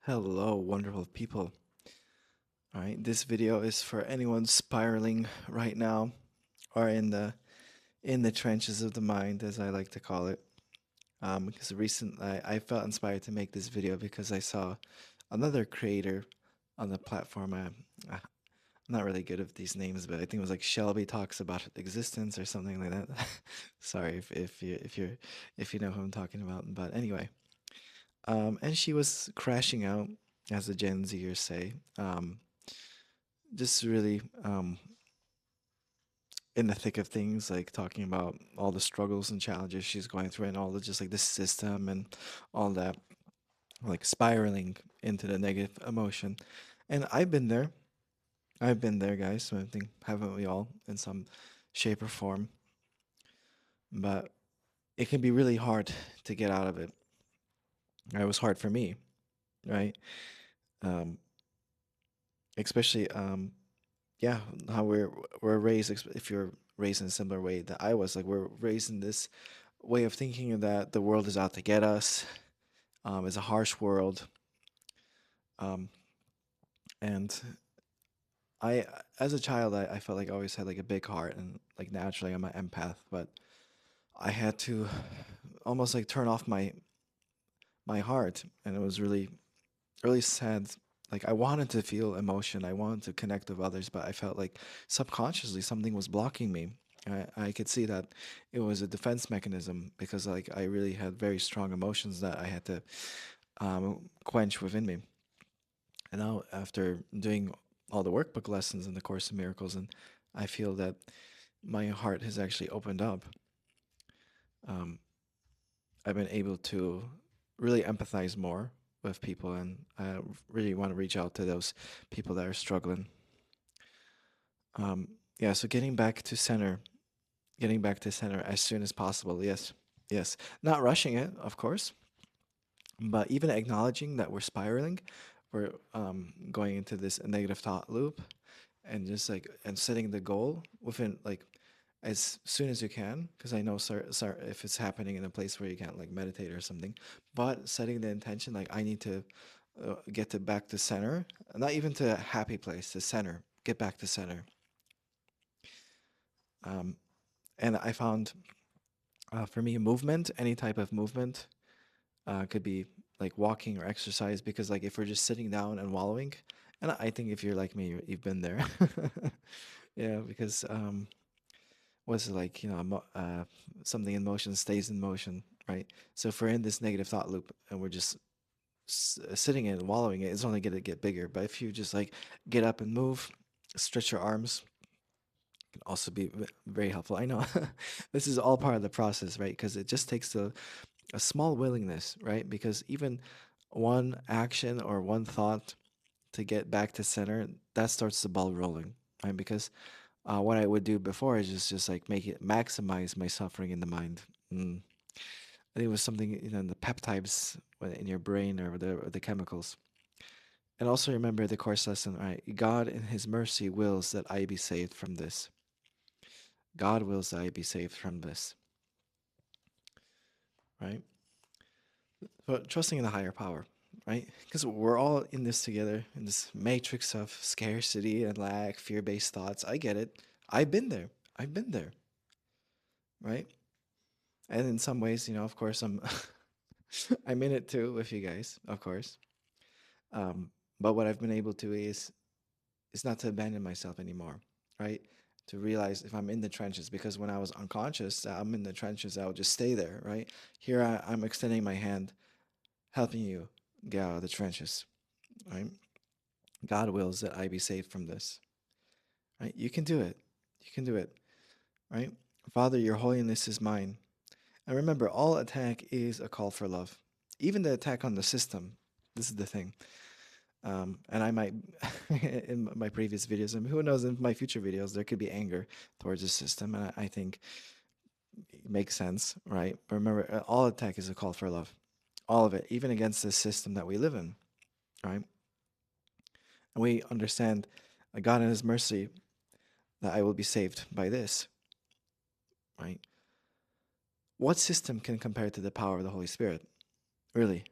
Hello, wonderful people. All right, this video is for anyone spiraling right now or in the trenches of the mind, as I like to call it. Because recently I felt inspired to make this video because I saw another creator on the platform. I'm not really good at these names, but I think it was like Shelby talks about existence or something like that. Sorry if you know who I'm talking about. But anyway, and she was crashing out, as the Gen Zers say. Just really in the thick of things, like talking about all the struggles and challenges she's going through and all the just like the system and all that, like spiraling into the negative emotion. And I've been there. I've been there, guys. So I think haven't we all in some shape or form? But it can be really hard to get out of it. It was hard for me, right? Um, especially yeah, how we're raised. If you're raised in a similar way that I was, like we're raised in this way of thinking that the world is out to get us. It's a harsh world, um, and I, as a child, I felt like I always had like a big heart, and like naturally I'm an empath, but I had to almost like turn off my heart, and it was really sad. Like I wanted to feel emotion, I wanted to connect with others, but I felt like subconsciously something was blocking me. I could see that it was a defense mechanism because like I really had very strong emotions that I had to quench within me. And now after doing all the workbook lessons in the Course in Miracles, and I feel that my heart has actually opened up. Um, I've been able to really empathize more with people, and I really want to reach out to those people that are struggling. Yeah, so getting back to center as soon as possible. Yes, yes. Not rushing it, of course, but even acknowledging that we're spiraling, we're going into this negative thought loop, and just like and setting the goal within like as soon as you can, because I know sir, if it's happening in a place where you can't like meditate or something, but setting the intention like I need to get to back to center, not even to a happy place, to center, get back to center. um, and I found for me movement, any type of movement, could be like walking or exercise, because like if we're just sitting down and wallowing, and I think if you're like me, you've been there. Yeah, because was like something in motion stays in motion, right? So if we're in this negative thought loop and we're just sitting in it and wallowing it, it's only going to get bigger. But if you just like get up and move, stretch your arms, can also be very helpful. I know this is all part of the process, right? Because it just takes a small willingness, right? Because even one action or one thought to get back to center, that starts the ball rolling, right? Because what I would do before is just like make it maximize my suffering in the mind. Mm. I think it was something in the peptides in your brain, or the chemicals. And also remember the course lesson, right? God in His mercy wills that I be saved from this. God wills that I be saved from this, right? But trusting in the higher power, right? Because we're all in this together, in this matrix of scarcity and lack, fear-based thoughts. I get it. I've been there. I've been there, right? And in some ways, of course, I'm I'm in it too with you guys, of course. Um, but what I've been able to is not to abandon myself anymore, right? To realize if I'm in the trenches, because when I was unconscious, I'm in the trenches, I would just stay there, right? Here I'm extending my hand, helping you get out of the trenches, right? God wills that I be saved from this, right? You can do it. You can do it, right? Father, your holiness is mine. And remember, all attack is a call for love. Even the attack on the system, this is the thing. And I might, in my previous videos, and who knows, in my future videos, there could be anger towards the system. And I think it makes sense, right? But remember, all attack is a call for love. All of it, even against the system that we live in, right? And we understand God in His mercy that I will be saved by this, right? What system can compare to the power of the Holy Spirit? Really?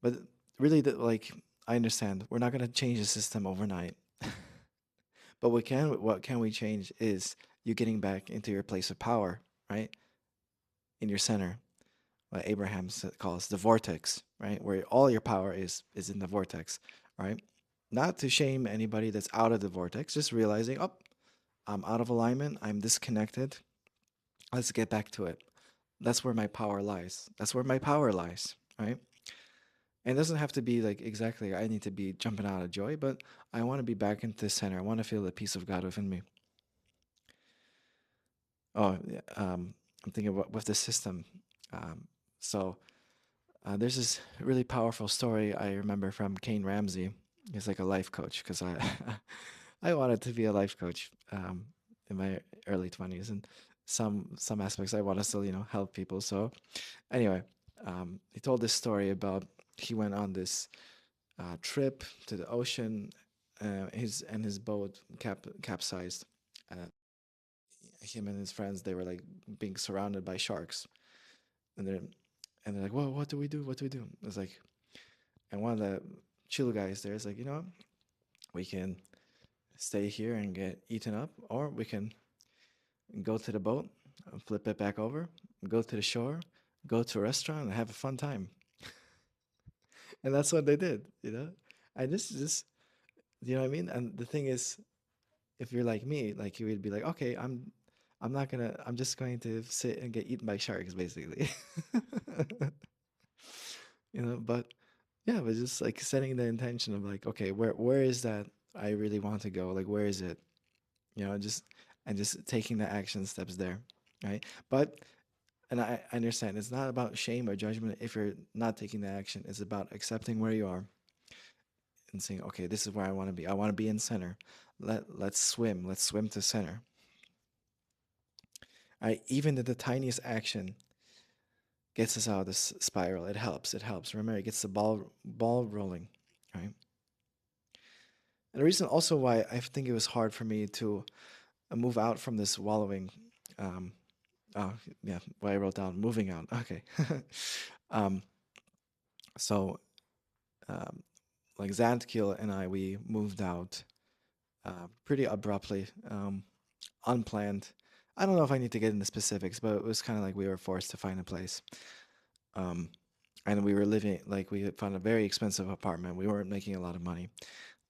But really, like, I understand we're not going to change the system overnight, but what can we change is you getting back into your place of power, right? In your center, what Abraham calls the vortex, right? Where all your power is in the vortex, right? Not to shame anybody that's out of the vortex, just realizing, oh, I'm out of alignment, I'm disconnected. Let's get back to it. That's where my power lies. That's where my power lies, right? And it doesn't have to be like exactly I need to be jumping out of joy, but I want to be back into the center. I want to feel the peace of God within me. Oh, yeah, I'm thinking about with the system. Um, so there's this really powerful story I remember from Kane Ramsey. He's like a life coach because I I wanted to be a life coach in my early 20s, and some aspects I want to still help people. So anyway, he told this story about he went on this trip to the ocean. His boat capsized. Uh, him and his friends, they were like being surrounded by sharks, and they're like, "Whoa, what do we do? What do we do?" It's like, and one of the chill guys there is like, we can stay here and get eaten up, or we can go to the boat, flip it back over, go to the shore, go to a restaurant, and have a fun time. And that's what they did. And this is just, you know what I mean? And the thing is, if you're like me, like you would be like, okay, I'm just going to sit and get eaten by sharks, basically. But yeah, but just like setting the intention of like, okay, where is that I really want to go? Like, where is it? Just and just taking the action steps there, right? But and I understand it's not about shame or judgment if you're not taking the action. It's about accepting where you are and saying, okay, this is where I want to be. I want to be in center. Let's swim. Let's swim to center. Even the tiniest action gets us out of this spiral. It helps. It helps. Remember, it gets the ball rolling, right? And the reason also why I think it was hard for me to move out from this wallowing. Um, oh yeah, why I wrote down moving out. Okay. um, so um, like Zantkiel and I, we moved out pretty abruptly, unplanned. I don't know if I need to get into specifics, but it was kind of like we were forced to find a place. Um, and we were living like we had found a very expensive apartment. We weren't making a lot of money.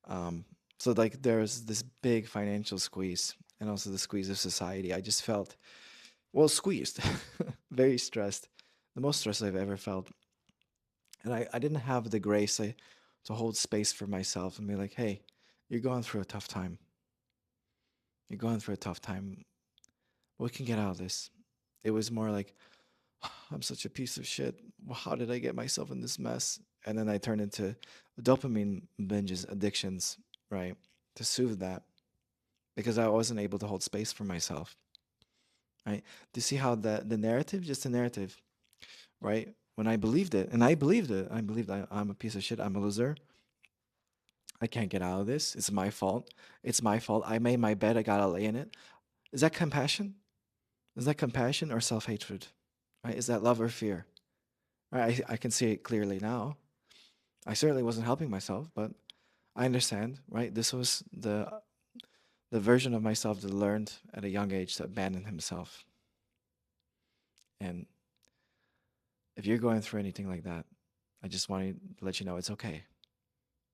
Um, so like there was this big financial squeeze and also the squeeze of society. I just felt well squeezed, very stressed, the most stress I've ever felt. And I didn't have the grace to hold space for myself and be like, hey, you're going through a tough time. You're going through a tough time. We can get out of this. It was more like, I'm such a piece of shit. How did I get myself in this mess? And then I turned into dopamine binges, addictions, right? To soothe that because I wasn't able to hold space for myself, right? Do you see how the narrative, just a narrative, right? When I believed it, and I believed it, I believed I'm a piece of shit, I'm a loser, I can't get out of this. It's my fault. It's my fault. I made my bed, I gotta lay in it. Is that compassion? Is that compassion or self hatred? Right? Is that love or fear? Right? I can see it clearly now. I certainly wasn't helping myself, but I understand, right? This was the version of myself that learned at a young age to abandon himself. And if you're going through anything like that, I just want to let you know it's okay.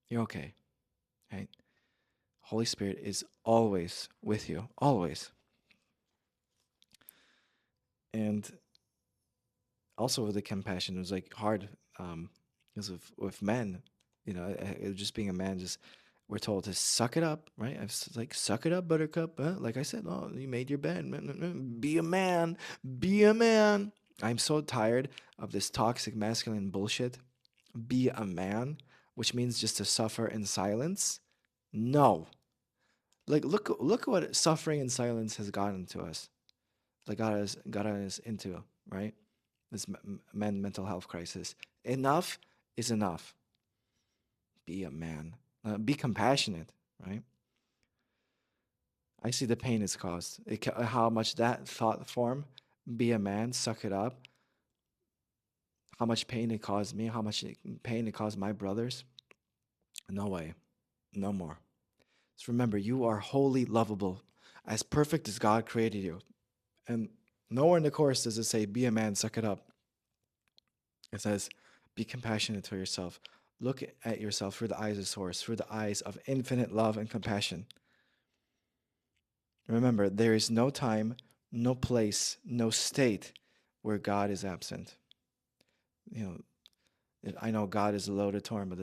You're okay, right? Holy Spirit is always with you, always. And also with the compassion, it was like hard because with men, just being a man, just we're told to suck it up, right? Like suck it up, Buttercup. Huh? Like I said, oh, you made your bed. Be a man. Be a man. I'm so tired of this toxic masculine bullshit. Be a man, which means just to suffer in silence. No, like look what suffering in silence has gotten to us. Like got us into, right? This mental health crisis. Enough is enough. Be a man. Be compassionate, right? I see the pain it's caused. How much that thought form, be a man, suck it up, how much pain it caused me, how much pain it caused my brothers. No way. No more. Just remember, you are wholly lovable, as perfect as God created you. And nowhere in the Course does it say, be a man, suck it up. It says, be compassionate to yourself. Look at yourself through the eyes of Source, through the eyes of infinite love and compassion. Remember, there is no time, no place, no state where God is absent. You know, I know God is a loaded term, but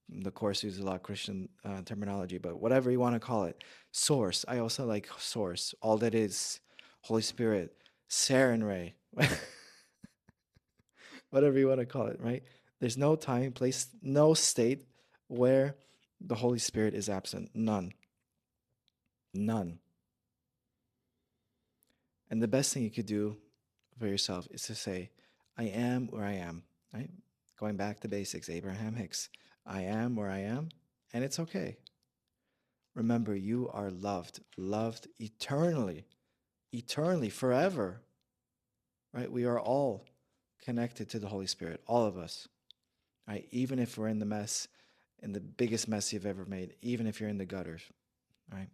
the Course uses a lot of Christian terminology, but whatever you want to call it. Source. I also like Source. All that is, Holy Spirit, Sarin Ray, whatever you want to call it, right? There's no time, place, no state where the Holy Spirit is absent. None. None. And the best thing you could do for yourself is to say, I am where I am, right? Going back to basics, Abraham Hicks. I am where I am, and it's okay. Remember, you are loved, loved eternally, eternally, forever, right? We are all connected to the Holy Spirit, all of us, right? Even if we're in the mess, in the biggest mess you've ever made, even if you're in the gutters, right?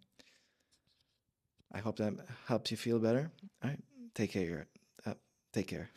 I hope that helps you feel better. All right. Take care. Take care.